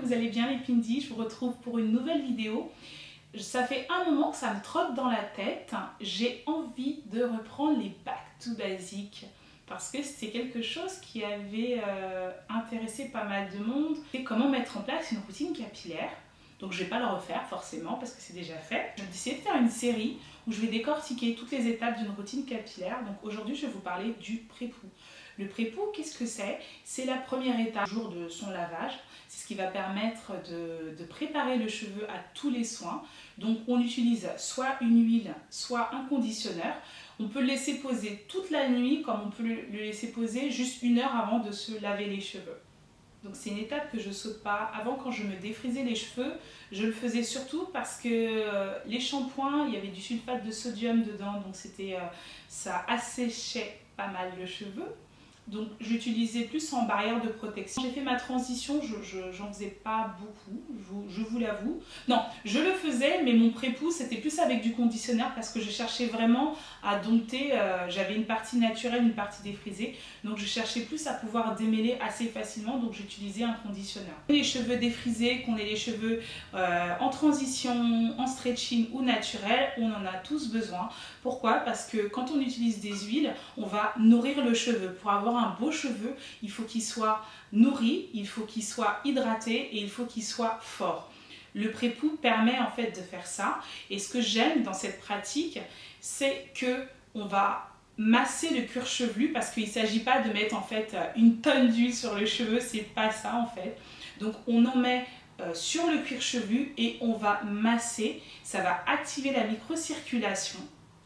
vous allez bien les Pindy. Je vous retrouve pour une nouvelle vidéo. Ça fait un moment que ça me trotte dans la tête. J'ai envie de reprendre les back to basics parce que c'est quelque chose qui avait intéressé pas mal de monde. C'est comment mettre en place une routine capillaire. Donc je ne vais pas le refaire forcément parce que c'est déjà fait. J'ai décidé de faire une série où je vais décortiquer toutes les étapes d'une routine capillaire. Donc aujourd'hui je vais vous parler du pré-pou. Le pré-pou, qu'est-ce que c'est? C'est la première étape du jour de son lavage. C'est ce qui va permettre de préparer le cheveu à tous les soins. Donc on utilise soit une huile, soit un conditionneur. On peut le laisser poser toute la nuit comme on peut le laisser poser juste 1 heure avant de se laver les cheveux. Donc c'est une étape que je ne saute pas. Avant, quand je me défrisais les cheveux, je le faisais surtout parce que les shampoings, il y avait du sulfate de sodium dedans, donc ça asséchait pas mal le cheveu. Donc j'utilisais plus en barrière de protection. J'ai fait ma transition, j'en faisais pas beaucoup, je vous l'avoue. Non, je le faisais, mais mon pré-pou c'était plus avec du conditionneur parce que je cherchais vraiment à dompter. J'avais une partie naturelle, une partie défrisée, donc je cherchais plus à pouvoir démêler assez facilement, donc j'utilisais un conditionneur. Les cheveux défrisés, qu'on ait les cheveux en transition, en stretching ou naturel, on en a tous besoin. Pourquoi? Parce que quand on utilise des huiles, on va nourrir le cheveu. Pour avoir un beau cheveu, il faut qu'il soit nourri, il faut qu'il soit hydraté et il faut qu'il soit fort. Le pré-pou permet en fait de faire ça. Et ce que j'aime dans cette pratique, c'est que on va masser le cuir chevelu parce qu'il ne s'agit pas de mettre en fait une tonne d'huile sur le cheveu, c'est pas ça en fait. Donc on en met sur le cuir chevelu et on va masser. Ça va activer la microcirculation.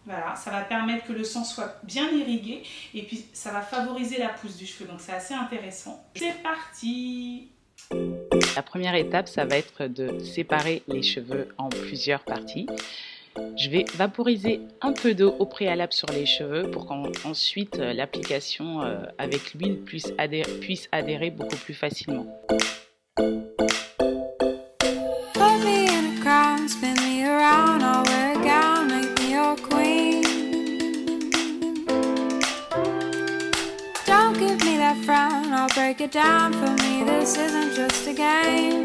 Voilà, ça va permettre que le sang soit bien irrigué et puis ça va favoriser la pousse du cheveu, donc c'est assez intéressant. C'est parti! La première étape, ça va être de séparer les cheveux en plusieurs parties. Je vais vaporiser un peu d'eau au préalable sur les cheveux pour qu'ensuite l'application avec l'huile puisse adhérer beaucoup plus facilement. Frown, I'll break it down. For me, this isn't just a game.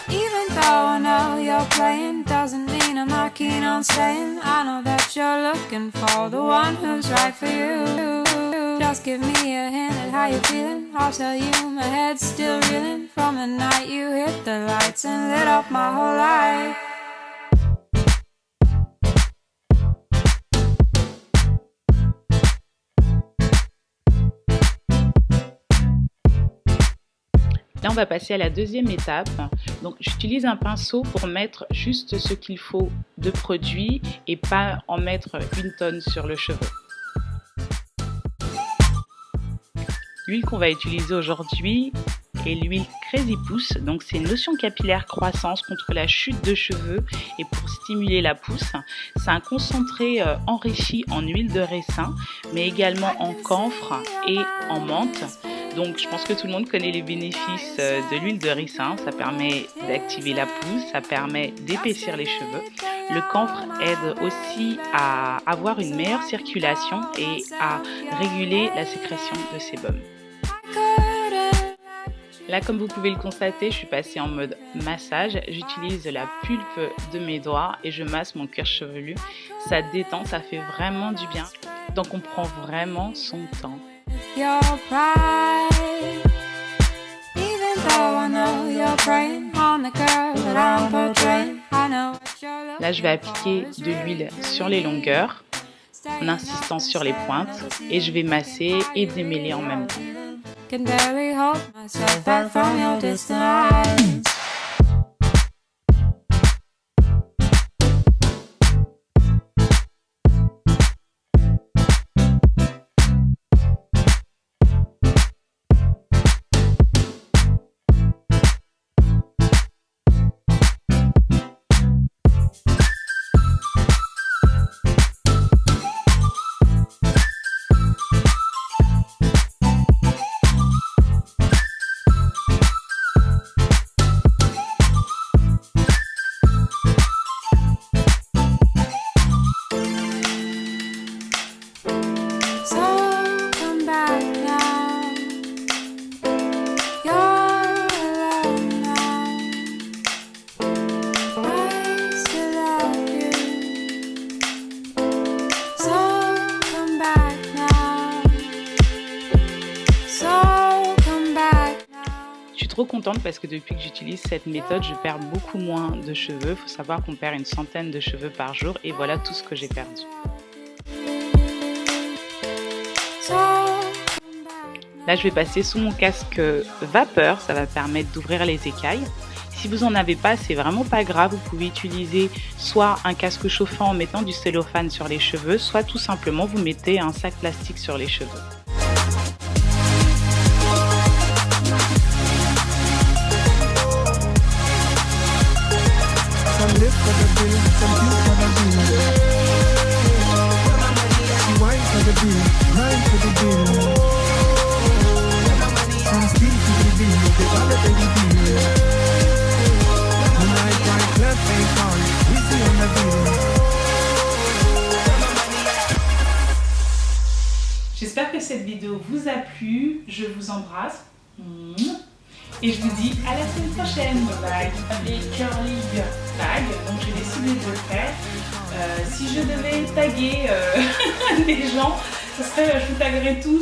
Even though I know you're playing, doesn't mean I'm not keen on staying. I know that you're looking for the one who's right for you. Just give me a hint at how you're feeling. I'll tell you my head's still reeling from the night you hit the lights and lit up my whole life. Là, on va passer à la deuxième étape. Donc, j'utilise un pinceau pour mettre juste ce qu'il faut de produit et pas en mettre 1 tonne sur le cheveu. L'huile qu'on va utiliser aujourd'hui est l'huile Crazy Pousse. Donc, c'est une lotion capillaire croissance contre la chute de cheveux et pour stimuler la pousse. C'est un concentré enrichi en huile de ricin, mais également en camphre et en menthe. Donc je pense que tout le monde connaît les bénéfices de l'huile de ricin. Ça permet d'activer la pousse, ça permet d'épaissir les cheveux. Le camphre aide aussi à avoir une meilleure circulation et à réguler la sécrétion de sébum. Là, comme vous pouvez le constater, je suis passée en mode massage. J'utilise la pulpe de mes doigts et je masse mon cuir chevelu. Ça détend, ça fait vraiment du bien. Donc on prend vraiment son temps. Là, je vais appliquer de l'huile sur les longueurs en insistant sur les pointes et je vais masser et démêler en même temps. trop contente parce que depuis que j'utilise cette méthode, je perds beaucoup moins de cheveux. Il faut savoir qu'on perd une centaine de cheveux par jour et voilà tout ce que j'ai perdu. Là, je vais passer sous mon casque vapeur, ça va permettre d'ouvrir les écailles. Si vous n'en avez pas, c'est vraiment pas grave, vous pouvez utiliser soit un casque chauffant en mettant du cellophane sur les cheveux, soit tout simplement vous mettez un sac plastique sur les cheveux. J'espère que cette vidéo vous a plu, je vous embrasse et je vous dis à la semaine prochaine. Bye bye. Les curly tags, donc j'ai décidé de le faire. Si je devais taguer des gens, ce serait, je vous taguerais tous